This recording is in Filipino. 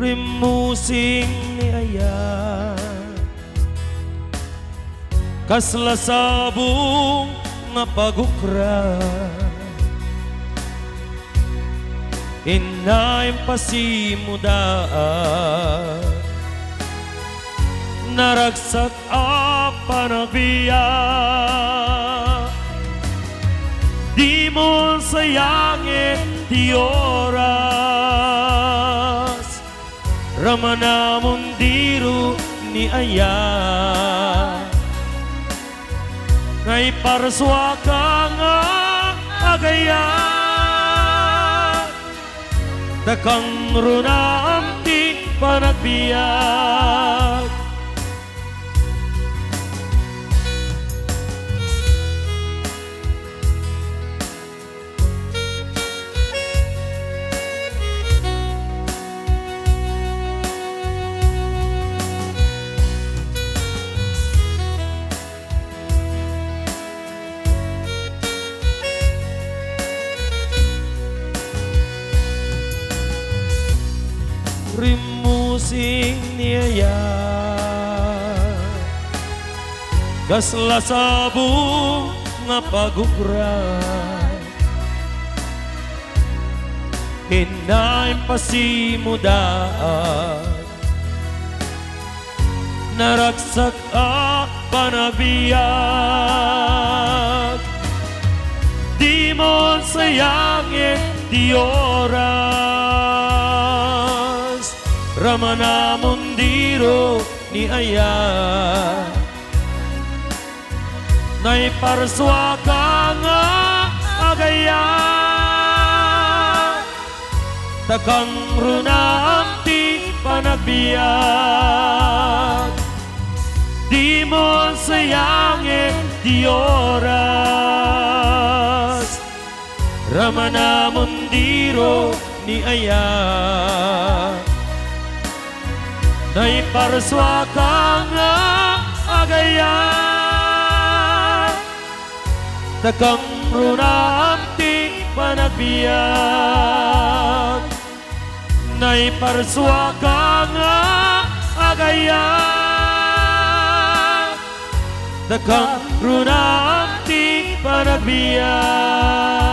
rimusing ni aya kaslasabong nga pagukra inay pasimudaan naragsak apa nabiya di mo sayangin di oras ramana mundiru ni aya ngay parswa ka nga agaya dakang runam di panagbiyak rimusing niya kaslasabong nga pagukra hinay pasimudaan naragsak a panabiyag di mo sayangin di oras ramana mundiro ni aya nay parswa ka nga agaya takang runam ti panagbiyak di mo sayangin di oras ramana mundiro ni aya nay parswa ka nga agaya takang runam ti panagbiyak nay parswa ka nga agaya takang runam ti panagbiyak